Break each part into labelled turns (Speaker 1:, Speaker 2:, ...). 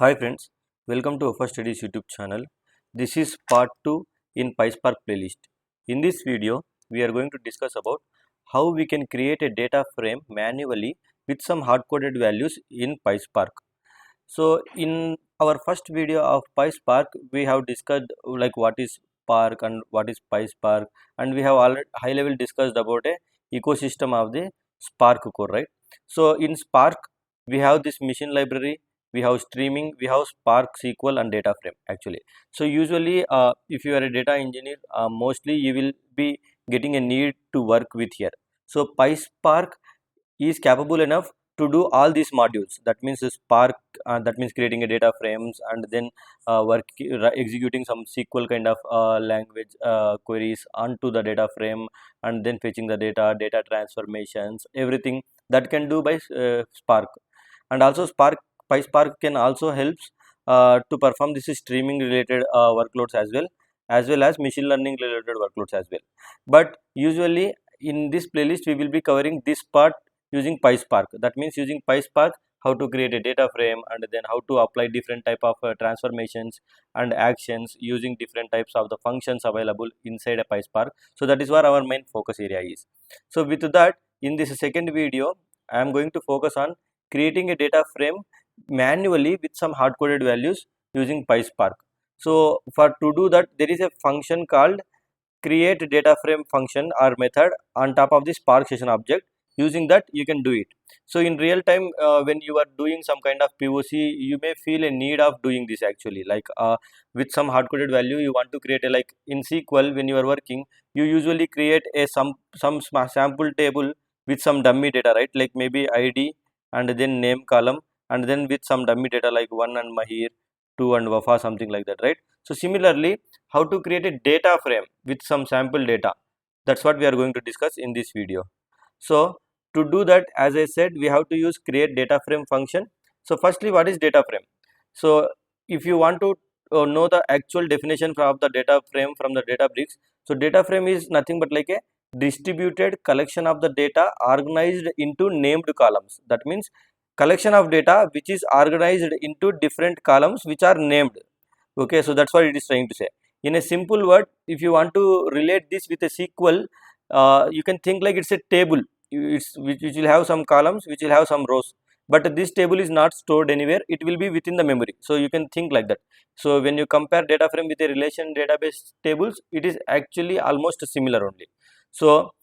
Speaker 1: Hi friends, welcome to WafaStudies YouTube channel. This is part 2 in PySpark playlist. In this video, we are going to discuss about how we can create a data frame manually with some hard-coded values in PySpark. So in our first video of PySpark, we have discussed like what is Spark and what is PySpark, and we have already high level discussed about a ecosystem of the Spark core, right? So in Spark, we have this machine library, we have streaming, we have Spark SQL and Dataframe actually. So usually, if you are a data engineer, mostly you will be getting a need to work with here. So PySpark is capable enough to do all these modules. That means Spark, that means creating a data frames and then executing some SQL kind of language queries onto the data frame and then fetching the data transformations, everything that can do by Spark. And also PySpark can also helps to perform this streaming related workloads as well as machine learning related workloads as well. But usually in this playlist we will be covering this part using PySpark. That means using PySpark, how to create a data frame and then how to apply different type of transformations and actions using different types of the functions available inside a PySpark. So that is where our main focus area is. So with that, in this second video, I am going to focus on creating a data frame manually with some hard-coded values using PySpark. So for to do that, there is a function called create data frame function or method on top of the Spark session object. Using that you can do it. So in real time, when you are doing some kind of POC, you may feel a need of doing this actually, like with some hard-coded value you want to create a, like in SQL when you are working, you usually create a some sample table with some dummy data, right? Like maybe ID and then name column and then with some dummy data like 1 and Mahir, 2 and Wafa, something like that, right? So similarly, how to create a data frame with some sample data, that's what we are going to discuss in this video. So to do that, as I said, we have to use create data frame function. So firstly, what is data frame? So if you want to know the actual definition of the data frame from the Databricks, so data frame is nothing but like a distributed collection of the data organized into named columns. That means collection of data which is organized into different columns which are named. Okay, so that's what it is trying to say. In a simple word, if you want to relate this with a SQL, you can think like it's a table. Which will have some columns, which will have some rows. But this table is not stored anywhere. It will be within the memory. So you can think like that. So when you compare data frame with a relation database tables, it is actually almost similar only. So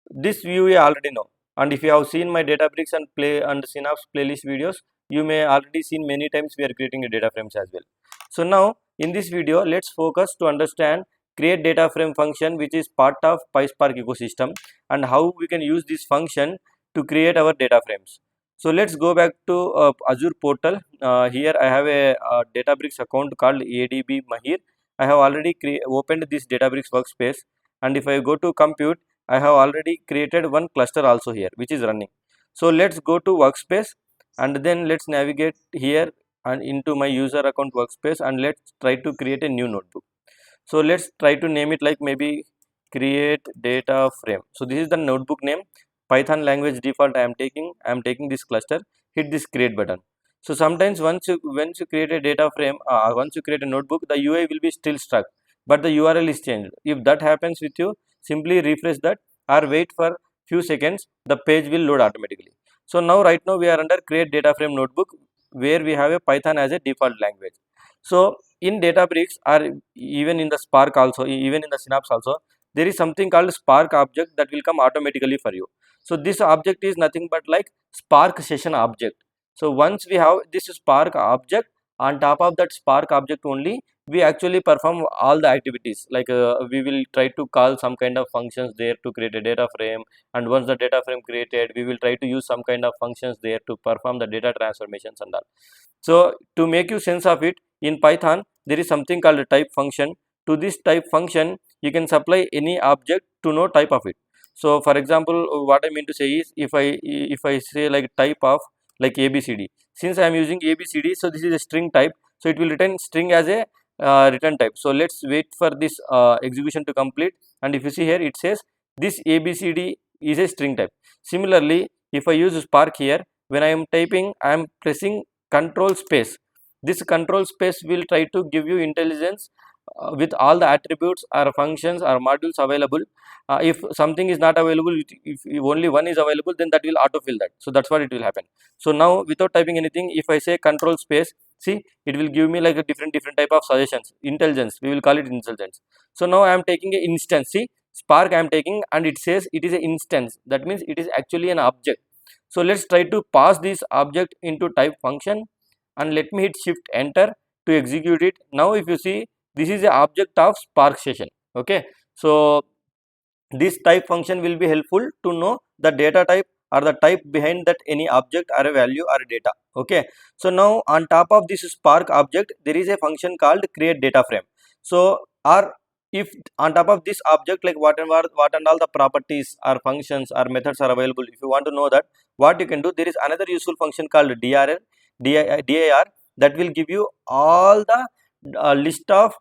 Speaker 1: this view you already know. And if you have seen my Databricks and Synapse playlist videos, you may already seen many times we are creating a data frames as well. So now in this video, let's focus to understand create data frame function which is part of PySpark ecosystem and how we can use this function to create our data frames. So let's go back to Azure portal. Here I have a Databricks account called ADB Mahir. I have already opened this Databricks workspace, and if I go to compute, I have already created one cluster also here which is running. So let's go to workspace and then let's navigate here and into my user account workspace and let's try to create a new notebook. So let's try to name it like maybe create data frame. So this is the notebook name. Python language default I am taking this cluster. Hit this create button. So sometimes once you create a data frame, once you create a notebook, the UI will be still stuck, but the URL is changed. If that happens with you, simply refresh that or wait for few seconds. The page will load automatically. So now right now we are under create data frame notebook where we have a Python as a default language. So in Databricks or even in the Spark also, even in the Synapse also, there is something called Spark object that will come automatically for you. So this object is nothing but like Spark session object. So once we have this Spark object, on top of that Spark object only, we actually perform all the activities, like we will try to call some kind of functions there to create a data frame, and once the data frame created, we will try to use some kind of functions there to perform the data transformations and all. So to make you sense of it, in Python there is something called a type function. To this type function you can supply any object to know type of it. So for example, what I mean to say is, if I say like type of like ABCD, since I am using ABCD, so this is a string type, so it will return string as a return type. So let's wait for this execution to complete, and if you see here it says this ABCD is a string type. Similarly, if I use Spark here, when I am typing, I am pressing control space. This control space will try to give you intelligence with all the attributes or functions or modules available. If something is not available, if only one is available, then that will autofill that. So that's what it will happen. So now without typing anything, if I say control space, see, it will give me like a different type of suggestions, intelligence, we will call it intelligence. So now I am taking a instance, see, Spark I am taking, and it says it is an instance, that means it is actually an object. So let's try to pass this object into type function, and let me hit shift enter to execute it. Now if you see, this is the object of Spark session. Okay, so this type function will be helpful to know the data type or the type behind that any object or a value or data. Okay, so now on top of this Spark object, there is a function called createDataFrame. So or if on top of this object, like what and all the properties or functions or methods are available, if you want to know that, what you can do, there is another useful function called dir that will give you all the list of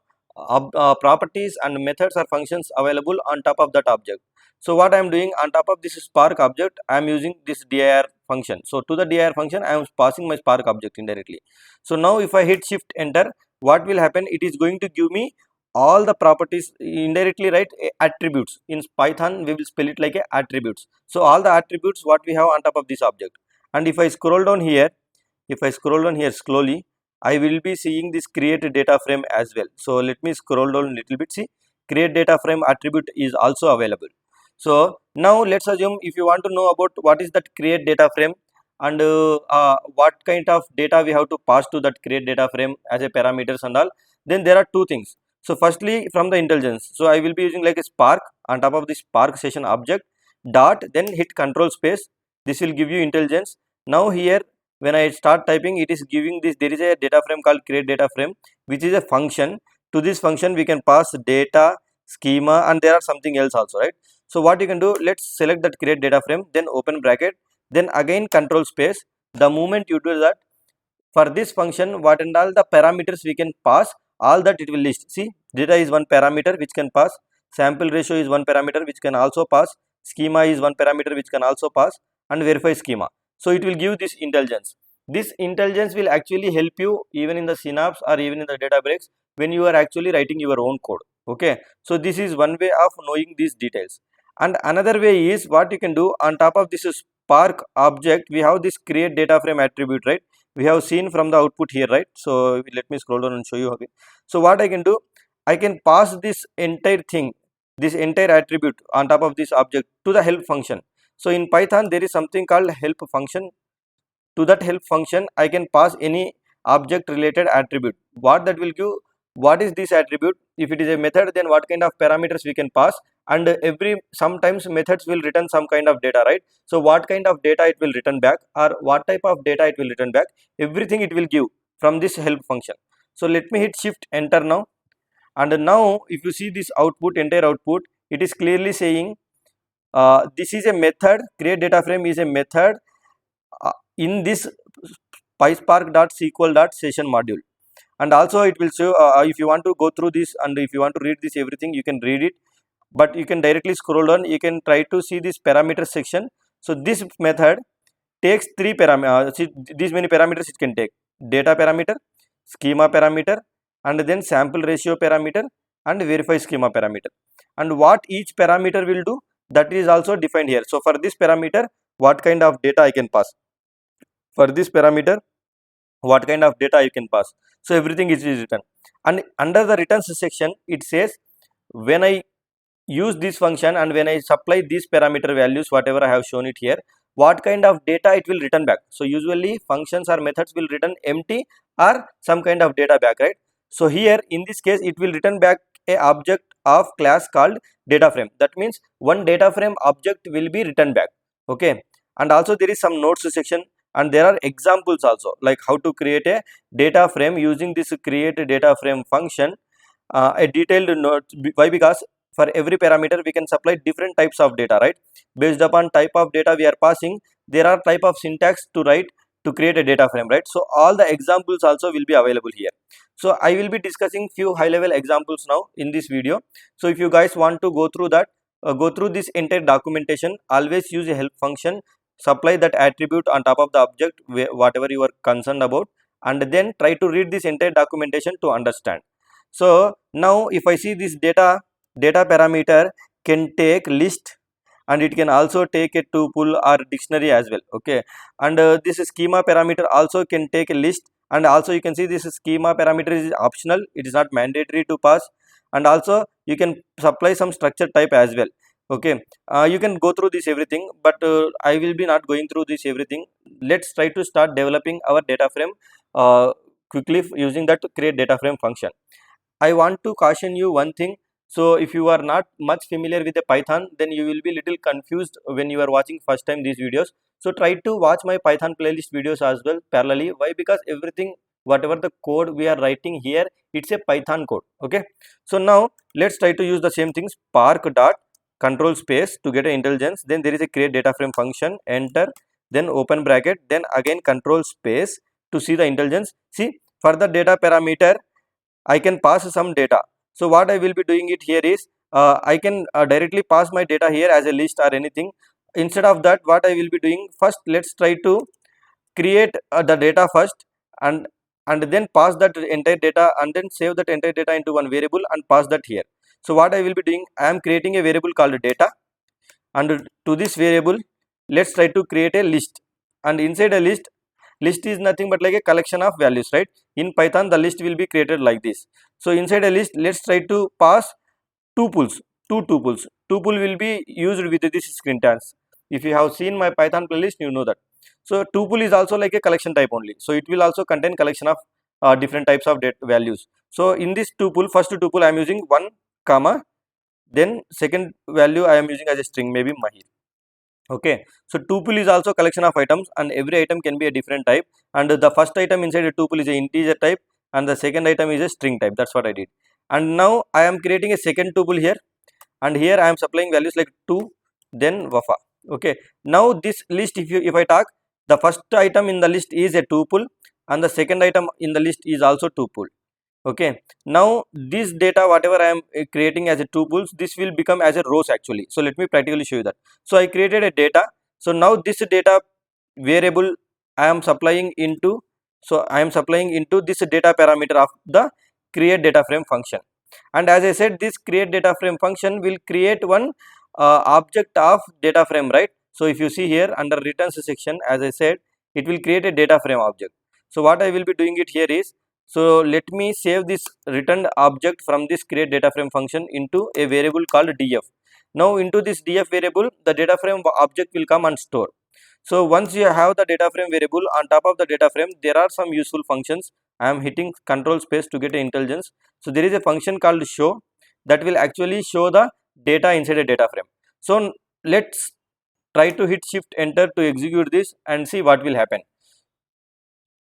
Speaker 1: properties and methods or functions available on top of that object. So what I am doing, on top of this Spark object, I am using this dir function. So to the dir function, I am passing my Spark object indirectly. So now if I hit shift enter, what will happen, it is going to give me all the properties indirectly, right? Attributes. In Python we will spell it like a attributes. So all the attributes what we have on top of this object. And if I scroll down here, slowly, I will be seeing this create data frame as well. So let me scroll down a little bit. See, create data frame attribute is also available. So now let's assume, if you want to know about what is that create data frame and what kind of data we have to pass to that create data frame as a parameters and all, then there are two things. So firstly, from the intelligence, so I will be using like a Spark on top of the Spark session object dot, then hit control space. This will give you intelligence. Now here, when I start typing, it is giving this, there is a data frame called create data frame, which is a function. To this function we can pass data, schema, and there are something else also, right? So what you can do, let's select that create data frame, then open bracket, then again control space. The moment you do that, for this function, what and all the parameters we can pass, all that it will list. See, data is one parameter which can pass, sample ratio is one parameter which can also pass, schema is one parameter which can also pass, and verify schema. So it will give this intelligence. This intelligence will actually help you even in the Synapse or even in the Databricks when you are actually writing your own code. Okay, so this is one way of knowing these details. And another way is, what you can do, on top of this Spark object, we have this create data frame attribute, right? We have seen from the output here, right? So let me scroll down and show you again. So what I can do, I can pass this entire thing, this entire attribute on top of this object to the help function. So in Python there is something called help function. To that help function I can pass any object related attribute. What that will give, what is this attribute? If it is a method, then what kind of parameters we can pass, and sometimes methods will return some kind of data, right? So what kind of data it will return back, or what type of data it will return back, everything it will give from this help function. So let me hit shift enter now, and now if you see this output, entire output, it is clearly saying this is a method, create data frame is a method in this PySpark.SQL.session module. And also it will show, if you want to go through this and if you want to read this everything, you can read it, but you can directly scroll down, you can try to see this parameter section. So this method takes three parameters, these many parameters it can take: data parameter, schema parameter, and then sample ratio parameter, and verify schema parameter. And what each parameter will do, that is also defined here. So for this parameter, what kind of data I can pass, for this parameter what kind of data you can pass. So everything is written, and under the returns section it says, when I use this function and when I supply these parameter values, whatever I have shown it here, what kind of data it will return back. So usually functions or methods will return empty or some kind of data back, right? So here in this case it will return back a object of class called data frame. That means one data frame object will be returned back. Okay, and also there is some notes section, and there are examples also, like how to create a data frame using this create data frame function. A detailed note. Why? Because for every parameter we can supply different types of data, right? Based upon type of data we are passing, there are type of syntax to write to create a data frame, right? So all the examples also will be available here. So I will be discussing few high level examples now in this video. So if you guys want to go through that, go through this entire documentation, always use a help function, supply that attribute on top of the object whatever you are concerned about, and then try to read this entire documentation to understand. So now if I see this data parameter can take list, and it can also take a tuple or dictionary as well. Okay, and this schema parameter also can take a list, and also you can see this schema parameter is optional, it is not mandatory to pass, and also you can supply some structure type as well. Okay, you can go through this everything, but I will be not going through this everything. Let's try to start developing our data frame quickly using that create data frame function. I want to caution you one thing. So if you are not much familiar with the Python, then you will be little confused when you are watching first time these videos. So try to watch my Python playlist videos as well parallelly. Why? Because everything, whatever the code we are writing here, it's a Python code. Okay. So now let's try to use the same thing, spark dot control space to get an intelligence. Then there is a create data frame function, enter, then open bracket, then again control space to see the intelligence. See, for the data parameter, I can pass some data. So what I will be doing it here is I can directly pass my data here as a list or anything. Instead of that, what I will be doing, first let's try to create the data first, and then pass that entire data, and then save that entire data into one variable and pass that here. So what I will be doing, I am creating a variable called data, and to this variable let's try to create a list, and inside a list is nothing but like a collection of values, right? In Python the list will be created like this. So inside a list let's try to pass tuples, two tuples. Tuple will be used with this syntax. If you have seen my Python playlist, you know that. So tuple is also like a collection type only, so it will also contain collection of different types of values. So in this tuple, first tuple I am using 1 comma, then second value I am using as a string, maybe Mahir. Okay, so tuple is also collection of items, and every item can be a different type, and the first item inside a tuple is an integer type, and the second item is a string type. That's what I did. And now I am creating a second tuple here, and here I am supplying values like 2, then wafa. Okay, now this list, if I talk, the first item in the list is a tuple, and the second item in the list is also tuple. Okay, now this data whatever I am creating as a tuples, this will become as a rows actually. So let me practically show you that. So I created a data. So now this data variable I am supplying into, so I am supplying into this data parameter of the create data frame function. And as I said, this create data frame function will create one object of data frame, right? So if you see here under returns section, as I said, it will create a data frame object. So what I will be doing it here is, so let me save this returned object from this create data frame function into a variable called df. Now into this df variable, the data frame object will come and store. So once you have the data frame variable, on top of the data frame there are some useful functions. I am hitting control space to get intelligence. So there is a function called show that will actually show the data inside a data frame. So let's try to hit shift enter to execute this and see what will happen.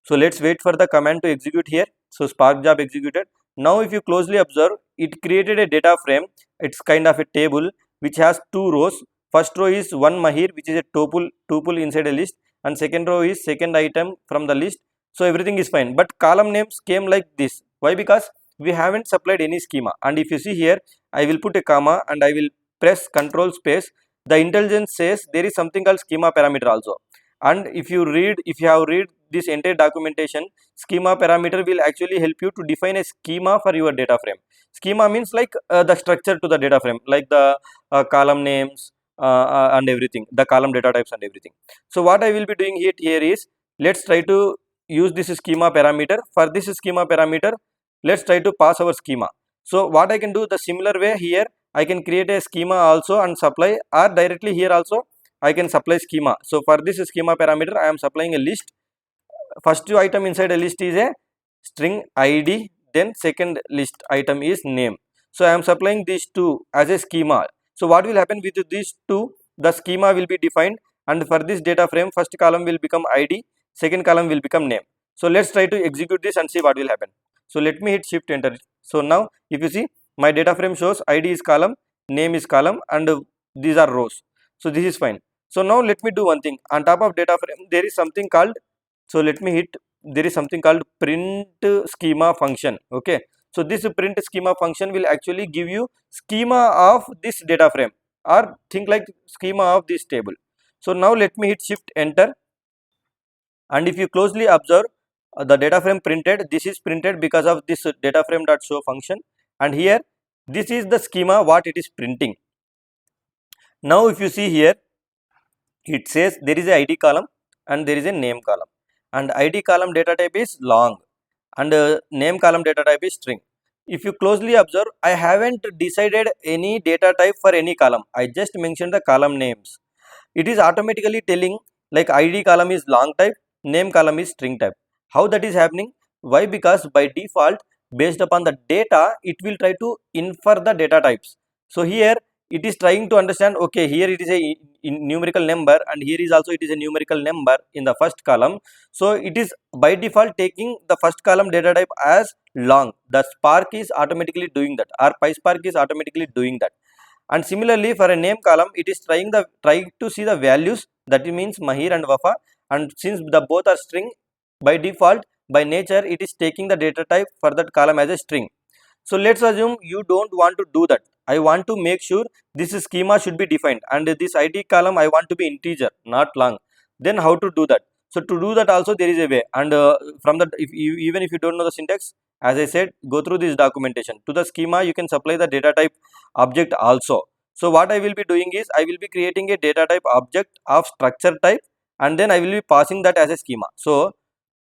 Speaker 1: So let's wait for the command to execute here. So Spark job executed. Now if you closely observe, it created a data frame. It's kind of a table which has two rows. First row is one Mahir, which is a tuple inside a list, and second row is second item from the list. So everything is fine, but column names came like this. Why? Because we haven't supplied any schema. And if you see here, I will put a comma and I will press control space. The intelligence says there is something called schema parameter also. And if you have read this entire documentation, schema parameter will actually help you to define a schema for your data frame. Schema means like the structure to the data frame, like the column names and everything, the column data types and everything. So what I will be doing here is, let's try to use this schema parameter. For this schema parameter, let's try to pass our schema. So what I can do, the similar way here, I can create a schema also and supply, or directly here also I can supply schema. So for this schema parameter, I am supplying a list. First item inside a list is a string id, then second list item is name. So I am supplying these two as a schema. So what will happen with these two? The schema will be defined, and for this data frame, first column will become id, second column will become name. So let's try to execute this and see what will happen. So let me hit shift enter. So now if you see, my data frame shows id is column, name is column, and these are rows. So this is fine. So now let me do one thing. On top of data frame there is something called, so let me hit, there is something called print schema function. Okay, so this print schema function will actually give you schema of this data frame, or think like schema of this table. So now let me hit shift enter, and if you closely observe, the data frame printed. This is printed because of this data frame dot show function, and here this is the schema what it is printing. Now if you see here, it says there is a id column and there is a name column, and id column data type is long and name column data type is string. If you closely observe, I haven't decided any data type for any column. I just mentioned the column names. It is automatically telling like id column is long type, name column is string type. How that is happening? Why? Because by default, based upon the data, it will try to infer the data types. So here it is trying to understand, okay, here it is a numerical number and here is also it is a numerical number in the first column. So it is by default taking the first column data type as long. The Spark is automatically doing that, or PySpark is automatically doing that. And similarly for a name column, it is trying to see the values, that means Mahir and Wafa, and since the both are string, by default by nature it is taking the data type for that column as a string. So let's assume you don't want to do that. I want to make sure this schema should be defined and this id column I want to be integer, not long. Then how to do that? So to do that also there is a way, and from that, even if you don't know the syntax, as I said, go through this documentation. To the schema you can supply the data type object also. So what I will be doing is I will be creating a data type object of structure type, and then I will be passing that as a schema. So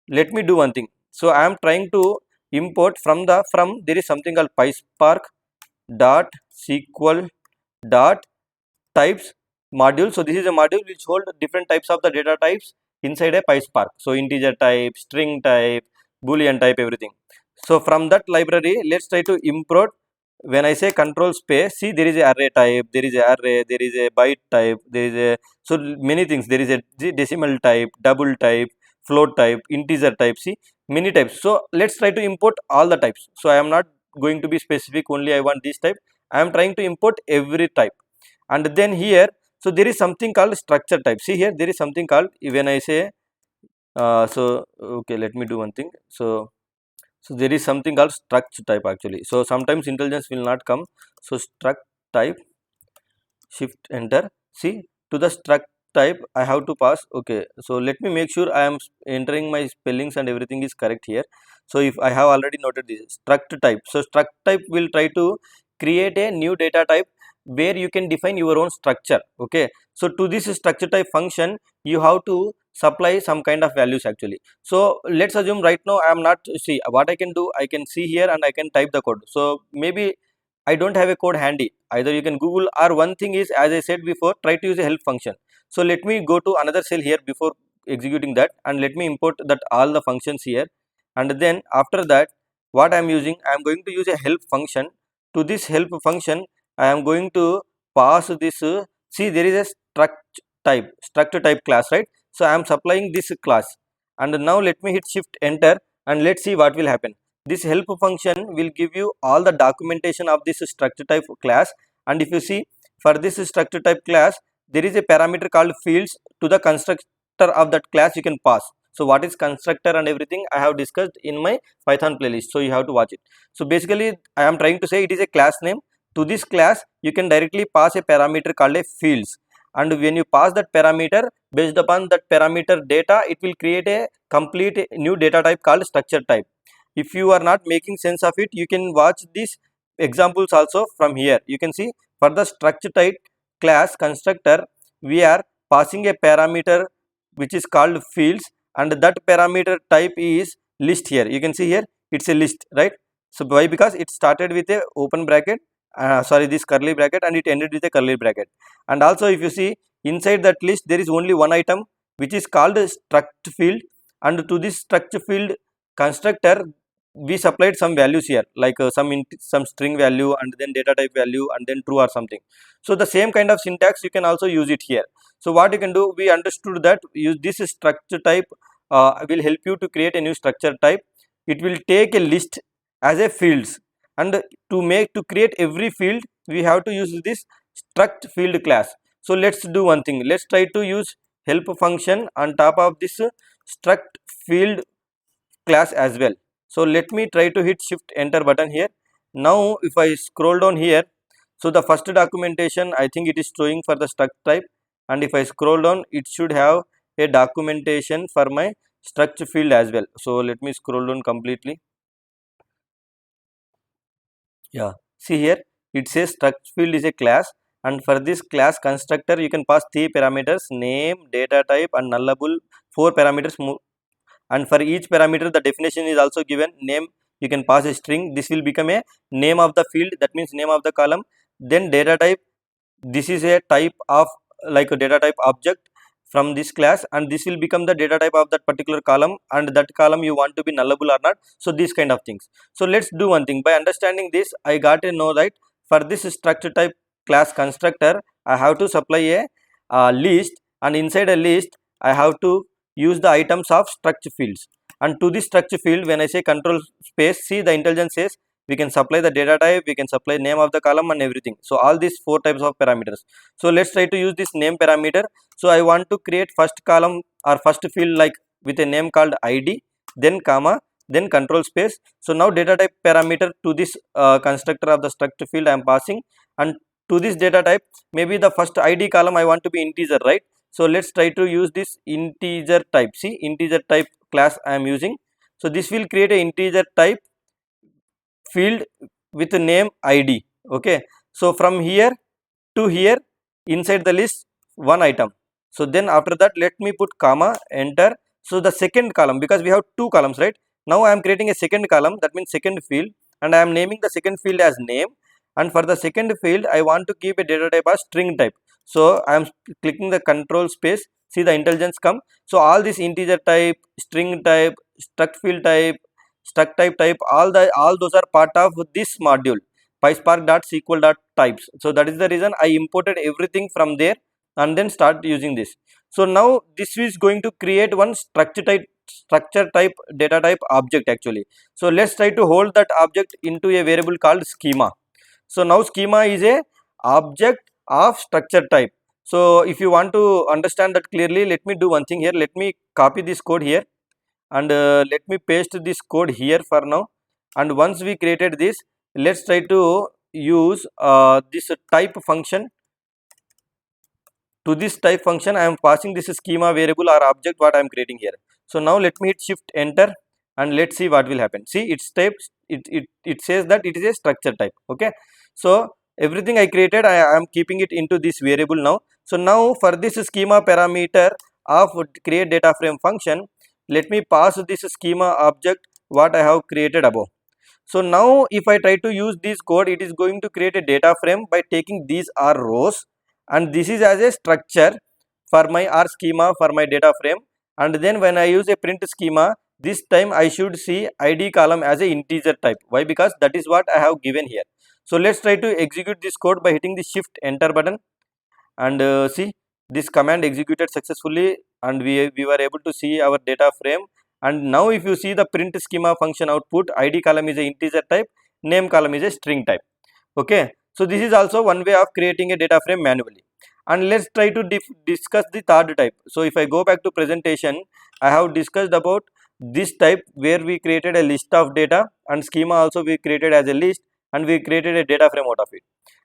Speaker 1: let me do one thing. So I am trying to import from there is something called PySpark dot SQL dot types module. So this is a module which hold different types of the data types inside a PySpark. So integer type, string type, boolean type, everything. So from that library, let's try to import. When I say control space, see there is a array type, there is a array, there is a byte type, there is a, so many things. There is a decimal type, double type, float type, integer type, see many types. So let's try to import all the types. So I am not going to be specific, only I want this type. I am trying to import every type. And then here, so there is something called structure type. See here, there is something called, when I say so okay, let me do one thing. So there is something called struct type actually. So sometimes intelligence will not come. So struct type, shift enter. See, to the struct type I have to pass. Okay, so let me make sure I am entering my spellings and everything is correct here. So if I have already noted this struct type, so struct type will try to create a new data type where you can define your own structure. Okay, so to this structure type function you have to supply some kind of values actually. So let's assume right now I am not, see what I can do, I can see here and I can type the code. So maybe I don't have a code handy, either you can Google, or one thing is, as I said before, try to use a help function. So let me go to another cell here before executing that, and let me import that all the functions here, and then after that what I am using, I am going to use a help function. To this help function I am going to pass this, see there is a struct type class, right? So I am supplying this class, and now let me hit shift enter and let's see what will happen. This help function will give you all the documentation of this structure type class, and if you see, for this structure type class there is a parameter called fields. To the constructor of that class you can pass. So what is constructor and everything I have discussed in my Python playlist, so you have to watch it. So basically I am trying to say it is a class name. To this class you can directly pass a parameter called a fields, and when you pass that parameter, based upon that parameter data, it will create a complete new data type called structure type. If you are not making sense of it, you can watch these examples also from here. You can see, for the structure type class constructor we are passing a parameter which is called fields, and that parameter type is list. Here you can see, here it's a list, right? So why? Because it started with a open bracket, sorry, this curly bracket, and it ended with a curly bracket. And also if you see, inside that list there is only one item which is called struct field, and to this struct field constructor we supplied some values here, like some string value and then data type value and then true or something. So the same kind of syntax you can also use it here. So what you can do, we understood that use this structure type will help you to create a new structure type. It will take a list as a fields, and to create every field we have to use this struct field class. So let's do one thing, let's try to use help function on top of this struct field class as well. So let me try to hit shift enter button here. Now if I scroll down here, so the first documentation I think it is showing for the struct type, and if I scroll down it should have a documentation for my struct field as well. So let me scroll down completely. Yeah, see here it says struct field is a class, and for this class constructor you can pass three parameters: name, data type, and nullable. Four parameters, and for each parameter the definition is also given. Name, you can pass a string, this will become a name of the field, that means name of the column. Then data type, this is a type of like a data type object from this class, and this will become the data type of that particular column, and that column you want to be nullable or not. So these kind of things. So let's do one thing. By understanding this, I got to know that for this structure type class constructor I have to supply a list, and inside a list I have to use the items of struct fields. And to this struct field, when I say control space, see the intelligence says we can supply the data type, we can supply name of the column and everything. So all these four types of parameters. So let's try to use this name parameter. So I want to create first column or first field like with a name called id, then comma, then control space. So now data type parameter to this constructor of the struct field I am passing, and to this data type maybe the first id column I want to be integer, right? So let's try to use this integer type. See, integer type class I am using. So this will create a integer type field with name id. Okay, so from here to here inside the list one item. So then after that let me put comma, enter. So the second column, because we have two columns, right? Now I am creating a second column, that means second field, and I am naming the second field as name. And for the second field I want to keep a data type as string type. So I am clicking the control space, see the intelligence come. So all this integer type, string type, struct field type, struct type, all those are part of this module, PySpark.SQL.types. So that is the reason I imported everything from there and then start using this. So now this is going to create one structure type data type object actually. So let's try to hold that object into a variable called schema. So now schema is a object of structure type. So if you want to understand that clearly, let me do one thing here. Let me copy this code here, and let me paste this code here for now. And once we created this, let's try to use this type function. To this type function I am passing this schema variable or object what I am creating here. So now let me hit shift enter, and let's see what will happen. See, it says that it is a structure type. Okay, so everything I created I am keeping it into this variable now. So now for this schema parameter of create data frame function, let me pass this schema object what I have created above. So now if I try to use this code, it is going to create a data frame by taking these are rows, and this is as a structure for my R schema for my data frame. And then when I use a print schema, this time I should see id column as a integer type. Why? Because that is what I have given here. So let's try to execute this code by hitting the shift enter button, and see, this command executed successfully, and we were able to see our data frame. And now if you see the print schema function output, id column is a integer type, name column is a string type. Okay, so this is also one way of creating a data frame manually. And let's try to discuss the third type. So if I go back to presentation, I have discussed about this type where we created a list of data, and schema also we created as a list, and we created a data frame out of it.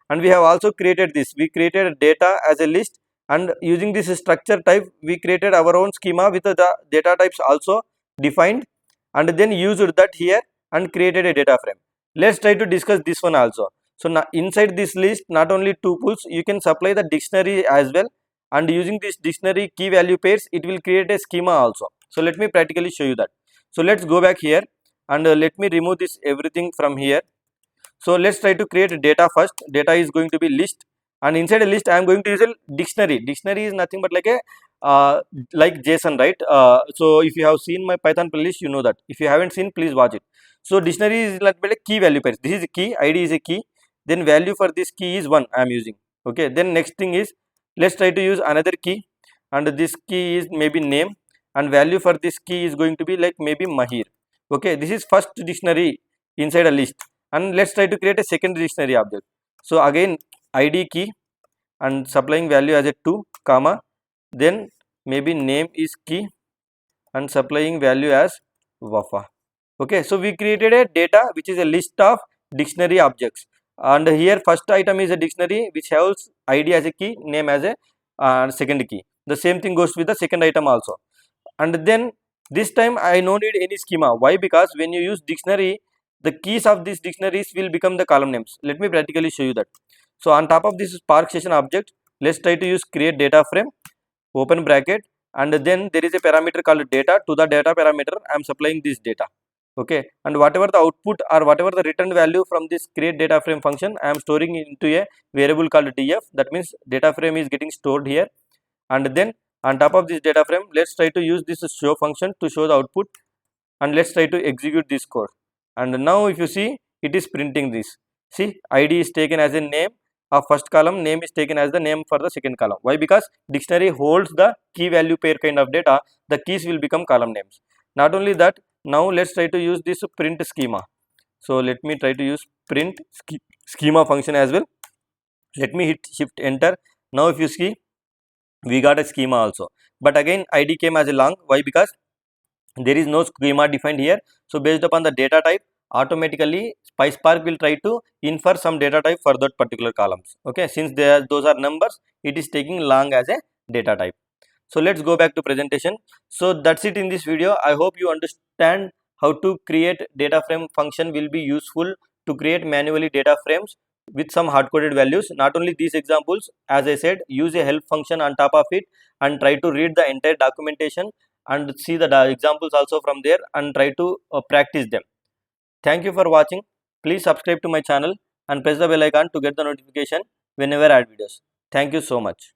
Speaker 1: And we have also created this, we created data as a list, and using this structure type we created our own schema with the data types also defined, and then used that here and created a data frame. Let's try to discuss this one also. So now inside this list not only tuples, you can supply the dictionary as well, and using this dictionary key value pairs it will create a schema also. So let me practically show you that. So let's go back here, and let me remove this everything from here. So let's try to create data first. Data is going to be list, and inside a list I am going to use a dictionary. Dictionary is nothing but like a like JSON, right? So if you have seen my Python playlist, you know that. If you haven't seen, please watch it. So dictionary is like a key value pairs. This is a key, id is a key, then value for this key is 1 I am using. Okay, then next thing is let's try to use another key, and this key is maybe name, and value for this key is going to be like maybe Mahir. Okay, this is first dictionary inside a list, and let's try to create a second dictionary object. So again id key and supplying value as a 2 comma, then maybe name is key and supplying value as Wafa. Okay, so we created a data which is a list of dictionary objects, and here first item is a dictionary which has id as a key, name as a second key. The same thing goes with the second item also. And then This time I no need any schema. Why? Because when you use dictionary, the keys of these dictionaries will become the column names. Let me practically show you that. So on top of this Spark session object, let's try to use create data frame, open bracket, and then there is a parameter called data. To the data parameter I am supplying this data. Okay, and whatever the output or whatever the return value from this create data frame function, I am storing into a variable called df. That means data frame is getting stored here. And then on top of this data frame, let's try to use this show function to show the output, and let's try to execute this code. And now if you see, it is printing this. See, id is taken as a name of first column, name is taken as the name for the second column. Why? Because dictionary holds the key value pair kind of data, the keys will become column names. Not only that, now let's try to use this print schema. So let me try to use print schema function as well. Let me hit shift enter. Now if you see, we got a schema also, but again id came as a long. Why? Because there is no schema defined here. So based upon the data type, automatically PySpark will try to infer some data type for that particular columns. Okay, since those are numbers, it is taking long as a data type. So let's go back to presentation. So that's it in this video. I hope you understand how to create data frame function will be useful to create manually data frames with some hard-coded values. Not only these examples, as I said, use a help function on top of it and try to read the entire documentation and see the examples also from there and try to practice them. Thank you for watching. Please subscribe to my channel and press the bell icon to get the notification whenever I add videos. Thank you so much.